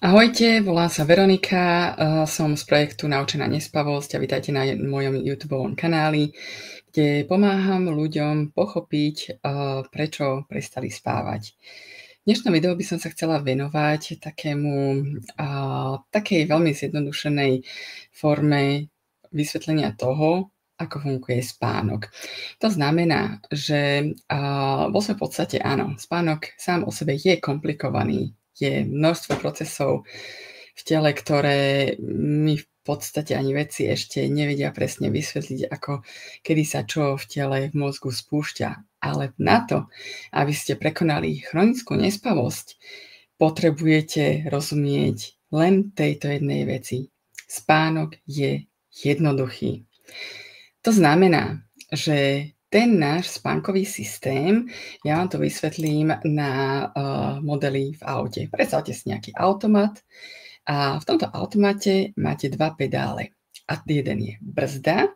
Ahojte, volám sa Veronika, som z projektu Naučená nespavosť a vítajte na mojom YouTubeovom kanáli, kde pomáham ľuďom pochopiť, prečo prestali spávať. V dnešnom videu by som sa chcela venovať takej veľmi zjednodušenej forme vysvetlenia toho, ako funguje spánok. To znamená, že vo svojej podstate áno, spánok sám o sebe je komplikovaný. Je množstvo procesov v tele, ktoré my v podstate ani vedci ešte nevedia presne vysvetliť, ako kedy sa čo v tele, v mozgu spúšťa. Ale na to, aby ste prekonali chronickú nespavosť, potrebujete rozumieť len tejto jednej veci. Spánok je jednoduchý. To znamená, že ten náš spánkový systém, ja vám to vysvetlím na modeli v aute. Predstavte si nejaký automat a v tomto automate máte dva pedále. A jeden je brzda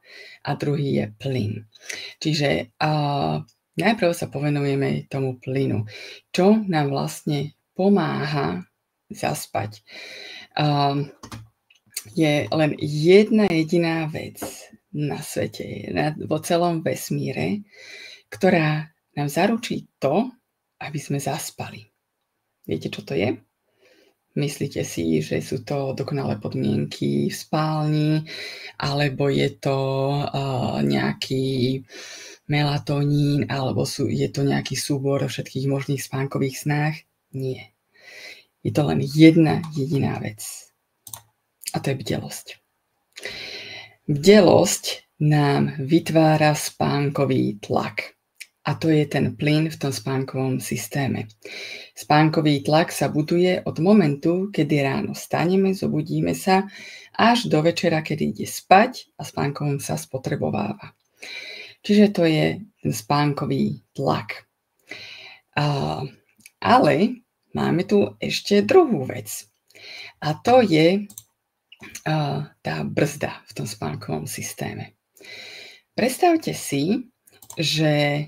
a druhý je plyn. Čiže najprv sa povenujeme tomu plynu. Čo nám vlastne pomáha zaspať? Je len jedna jediná vec na svete, vo celom vesmíre, ktorá nám zaručí to, aby sme zaspali. Viete, čo to je? Myslíte si, že sú to dokonalé podmienky v spálni, alebo je to nejaký melatonín, alebo je to nejaký súbor všetkých možných spánkových snách? Nie. Je to len jedna jediná vec. A to je bdelosť. Bdelosť nám vytvára spánkový tlak. A to je ten plyn v tom spánkovom systéme. Spánkový tlak sa buduje od momentu, kedy ráno staneme, zobudíme sa, až do večera, kedy ide spať a spánkovom sa spotrebováva. Čiže to je ten spánkový tlak. Ale máme tu ešte druhú vec. A to je tá brzda v tom spánkovom systéme. Predstavte si, že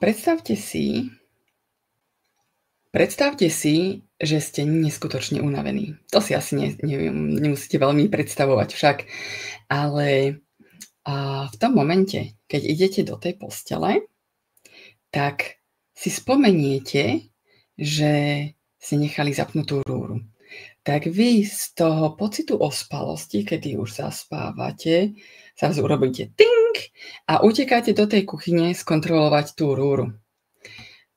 predstavte si, že ste neskutočne unavení. To si asi nemusíte veľmi predstavovať však, ale v tom momente, keď idete do tej postele, tak si spomeniete, že ste nechali zapnutú rúru. Tak vy z toho pocitu ospalosti, kedy už zaspávate, zrazu urobíte ting a utekáte do tej kuchyne skontrolovať tú rúru.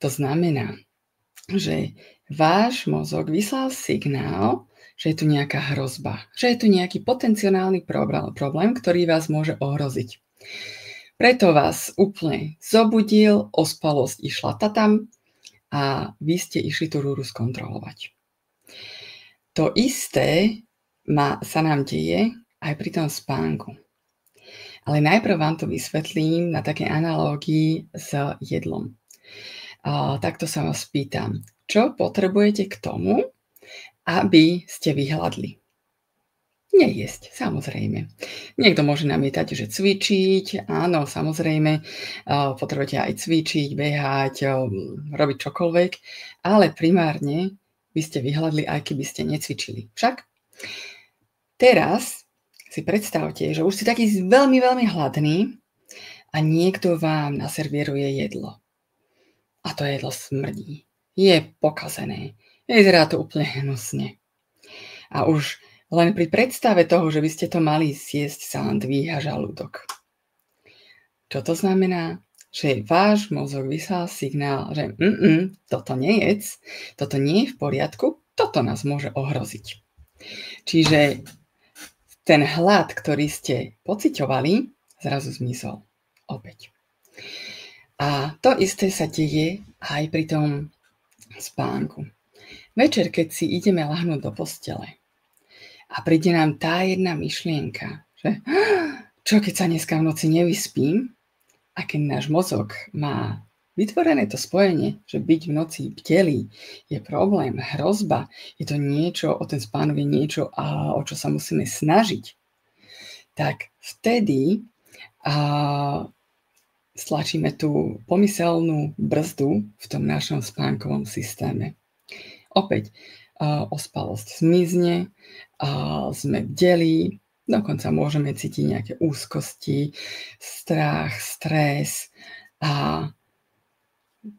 To znamená, že váš mozog vyslal signál, že je tu nejaká hrozba, že je tu nejaký potenciálny problém, ktorý vás môže ohroziť. Preto vás úplne zobudil, ospalosť išla tam a vy ste išli tú rúru skontrolovať. To isté sa nám deje aj pri tom spánku. Ale najprv vám to vysvetlím na takej analógii s jedlom. Takto sa vás pýtam, čo potrebujete k tomu, aby ste vyhladli? Nejesť, samozrejme. Niekto môže namietať, že cvičiť, áno, samozrejme, potrebujete aj cvičiť, behať, robiť čokoľvek, ale primárne by ste vyhladli, aj keby ste necvičili. Však teraz si predstavte, že už ste taký veľmi, veľmi hladný a niekto vám naservíruje jedlo. A to jedlo smrdí. Je pokazené. Vyzerá to úplne hnusne. A už len pri predstave toho, že by ste to mali zjesť, sa vám dvíha žalúdok. Čo to znamená? Že váš mozog vyslal signál, že toto nejedz, toto nie je v poriadku, toto nás môže ohroziť. Čiže ten hlad, ktorý ste pociťovali, zrazu zmizol opäť. A to isté sa deje aj pri tom spánku. Večer, keď si ideme ľahnúť do postele a príde nám tá jedna myšlienka, že čo keď sa dneska v noci nevyspím, a keď náš mozog má vytvorené to spojenie, že byť v noci bdelý je problém, hrozba, je to niečo, o ten spánok je niečo, o čo sa musíme snažiť, tak vtedy stlačíme tú pomyselnú brzdu v tom našom spánkovom systéme. Opäť ospalosť zmizne, sme bdelí, dokonca môžeme cítiť nejaké úzkosti, strach, stres a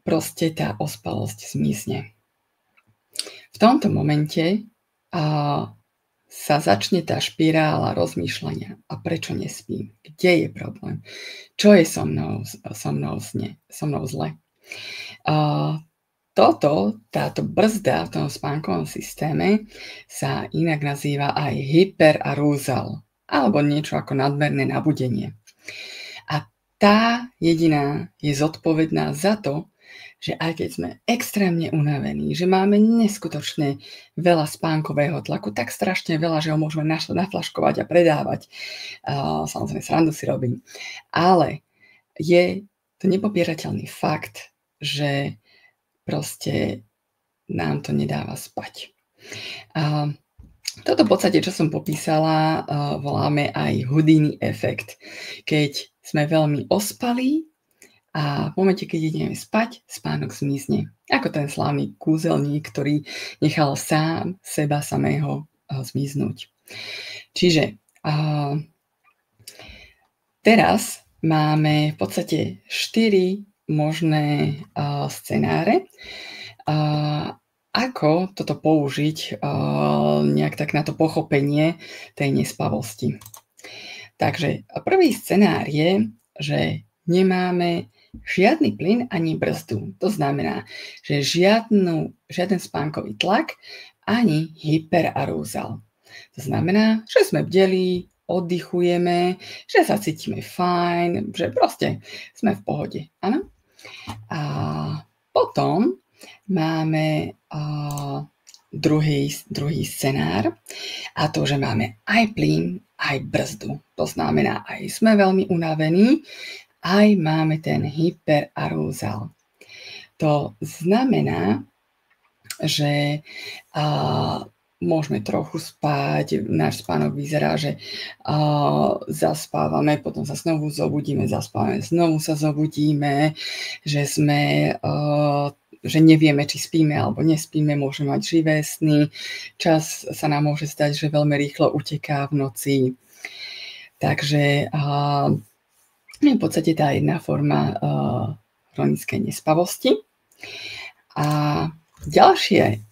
proste tá ospalosť zmizne. V tomto momente sa začne tá špirála rozmýšľania. A prečo nespím? Kde je problém? Čo je so mnou zle? Táto brzda v tom spánkovom systéme sa inak nazýva aj hyperarúzal, alebo niečo ako nadmerné nabudenie. A tá jediná je zodpovedná za to, že aj keď sme extrémne unavení, že máme neskutočne veľa spánkového tlaku, tak strašne veľa, že ho môžeme naflaškovať a predávať. Samozrejme, srandu si robím. Ale je to nepopierateľný fakt, že proste nám to nedáva spať. Toto v podstate, čo som popísala, voláme aj Houdini efekt. Keď sme veľmi ospalí a v momente, keď ideme spať, spánok zmizne. Ako ten slávny kúzelník, ktorý nechal sám seba samého zmiznúť. Čiže teraz máme v podstate 4 možné scenáre, ako toto použiť nejak tak na to pochopenie tej nespavosti. Takže prvý scenár je, že nemáme žiadny plyn ani brzdu. To znamená, že žiaden spánkový tlak ani hyperarúzal. To znamená, že sme bdelí, oddychujeme, že sa cítime fajn, že proste sme v pohode. Áno? A potom máme druhý scenár a to, že máme aj plyn, aj brzdu. To znamená, aj sme veľmi unavení, aj máme ten hyperarúzal. To znamená, že môžeme trochu spať, náš spánok vyzerá, že zaspávame, potom sa znovu zobudíme, zaspávame, znovu sa zobudíme, že nevieme, či spíme alebo nespíme, môžeme mať živé sny, čas sa nám môže stať, že veľmi rýchlo uteká v noci. Takže v podstate tá jedna forma chronickej nespavosti. A ďalšie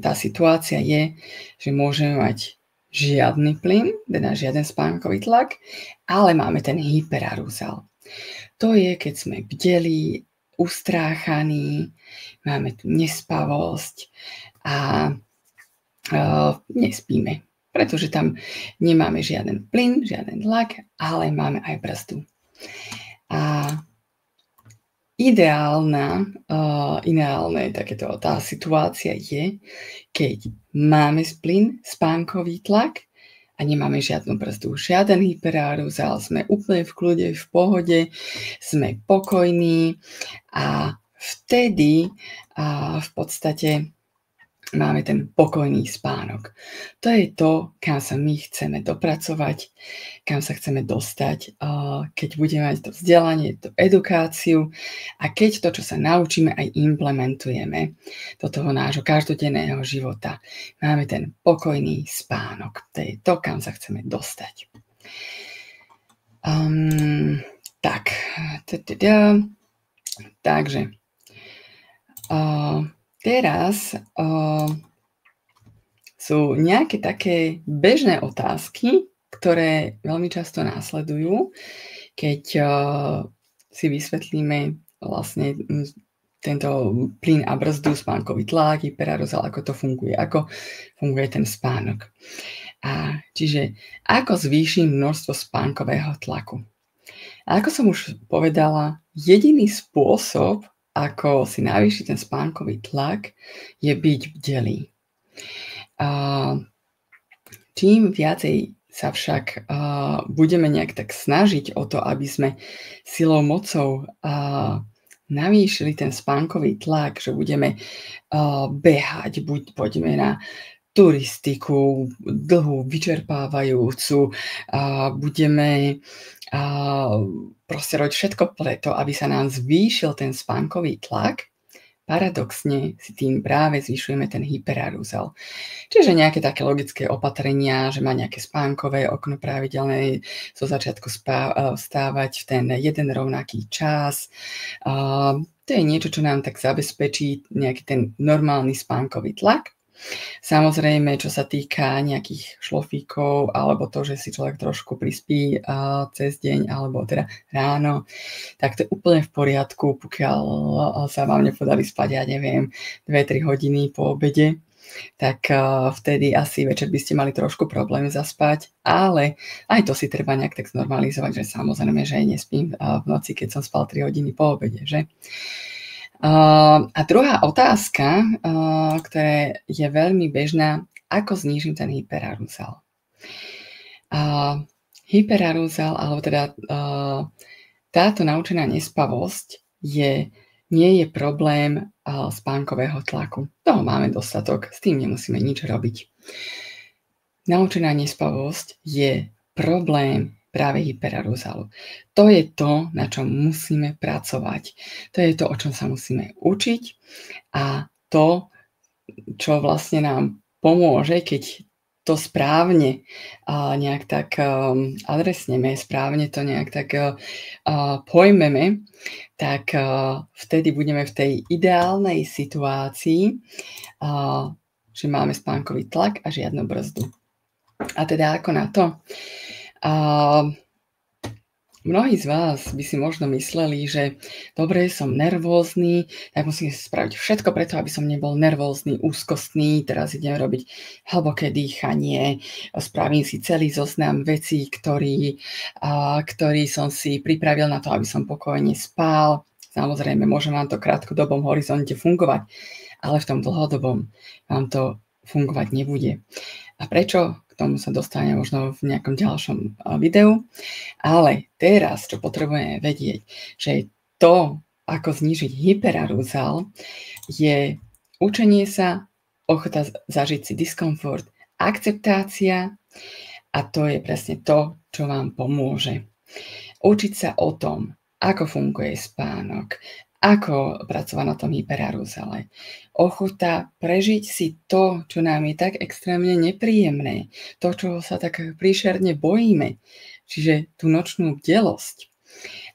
tá situácia je, že môžeme mať žiadny plyn, teda žiaden spánkový tlak, ale máme ten hyperarúzal. To je, keď sme bdelí, ustráchaní, máme tu nespavosť a nespíme, pretože tam nemáme žiaden plyn, žiaden tlak, ale máme aj brzdu. A ideálna tá situácia je, keď máme plyn, spánkový tlak a nemáme žiadnu brzdu, žiaden hyperarúzal, sme úplne v kľude, v pohode, sme pokojní a vtedy v podstate máme ten pokojný spánok. To je to, kam sa my chceme dopracovať, kam sa chceme dostať, keď budeme mať to vzdelanie, tú edukáciu a keď to, čo sa naučíme, aj implementujeme do toho nášho každodenného života. Máme ten pokojný spánok. To je to, kam sa chceme dostať. Takže teraz sú nejaké také bežné otázky, ktoré veľmi často následujú, keď si vysvetlíme vlastne tento plyn a brzdu, spánkový tlak, hyperarúzal, ako to funguje, ako funguje ten spánok. Čiže ako zvýšim množstvo spánkového tlaku? A ako som už povedala, jediný spôsob, ako si navýšiť ten spánkový tlak, je byť bdelý. Čím viacej sa však budeme nejak tak snažiť o to, aby sme silou, mocou navýšili ten spánkový tlak, že budeme behať, buď poďme na turistiku dlhú, vyčerpávajúcu, budeme proste robiť všetko preto, aby sa nám zvýšil ten spánkový tlak, paradoxne si tým práve zvyšujeme ten hyperarousal. Čiže nejaké také logické opatrenia, že má nejaké spánkové okno pravidelné, zo začiatku vstávať v ten jeden rovnaký čas. To je niečo, čo nám tak zabezpečí nejaký ten normálny spánkový tlak. Samozrejme, čo sa týka nejakých šlofíkov alebo to, že si človek trošku prispí cez deň alebo teda ráno, tak to je úplne v poriadku, pokiaľ sa vám nepodarí spať, ja neviem, 2-3 hodiny po obede, tak vtedy asi večer by ste mali trošku problém zaspať, ale aj to si treba nejak tak znormalizovať, že samozrejme, že nespím v noci, keď som spal 3 hodiny po obede, že? A druhá otázka, ktorá je veľmi bežná, ako znížim ten hyperarousal. Hyperarousal, alebo teda táto naučená nespavosť nie je problém spánkového tlaku. Toho máme dostatok, s tým nemusíme nič robiť. Naučená nespavosť je problém práve hyperarousalu. To je to, na čom musíme pracovať. To je to, o čom sa musíme učiť a to, čo vlastne nám pomôže, keď to správne nejak tak adresneme, správne to nejak tak pojmeme, tak vtedy budeme v tej ideálnej situácii, že máme spánkový tlak a žiadnu brzdu. A teda ako na to? Mnohí z vás by si možno mysleli, že dobre, som nervózny, tak musím spraviť všetko preto, aby som nebol nervózny, úzkostný, teraz idem robiť hlboké dýchanie, spravím si celý zoznam vecí, ktorý som si pripravil na to, aby som pokojne spal. Samozrejme, môže vám to v krátkodobom horizonte fungovať, ale v tom dlhodobom vám to fungovať nebude. A prečo? K tomu sa dostane možno v nejakom ďalšom videu. Ale teraz, čo potrebujeme vedieť, že to, ako znížiť hyperarousal, je učenie sa, ochota zažiť si diskomfort, akceptácia a to je presne to, čo vám pomôže. Učiť sa o tom, ako funguje spánok, ako pracovať na tom hyperarousale. Ochota prežiť si to, čo nám je tak extrémne nepríjemné, to, čo sa tak príšerne bojíme, čiže tú nočnú bdelosť.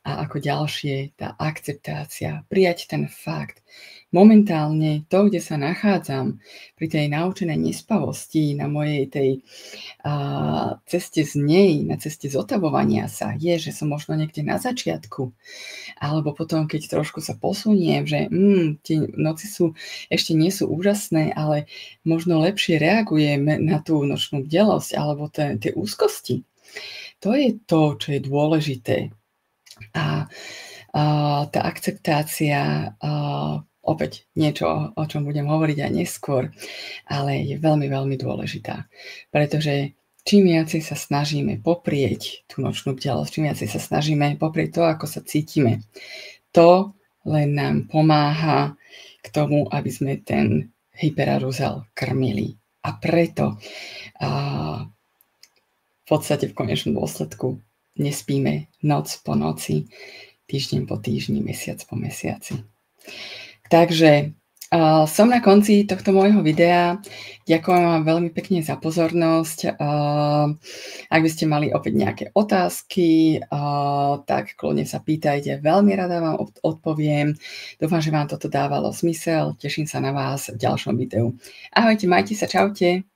A ako ďalšie, tá akceptácia, prijať ten fakt. Momentálne to, kde sa nachádzam pri tej naučenej nespavosti, na mojej tej ceste z nej, na ceste zotavovania sa, je, že som možno niekde na začiatku, alebo potom, keď trošku sa posuniem, že tie noci ešte nie sú úžasné, ale možno lepšie reagujem na tú nočnú bdelosť alebo tie úzkosti. To je to, čo je dôležité. A tá akceptácia, opäť niečo, o čom budem hovoriť aj neskôr, ale je veľmi, veľmi dôležitá. Pretože čím viacej sa snažíme poprieť tú nočnú bdelosť, čím viacej sa snažíme poprieť to, ako sa cítime, to len nám pomáha k tomu, aby sme ten hyperarousal krmili. A preto v podstate v konečnom dôsledku nespíme noc po noci, týždeň po týždni, mesiac po mesiaci. Takže som na konci tohto môjho videa. Ďakujem vám veľmi pekne za pozornosť. Ak by ste mali opäť nejaké otázky, tak kľudne sa pýtajte. Veľmi rada vám odpoviem. Dúfam, že vám toto dávalo zmysel. Teším sa na vás v ďalšom videu. Ahojte, majte sa, čaute.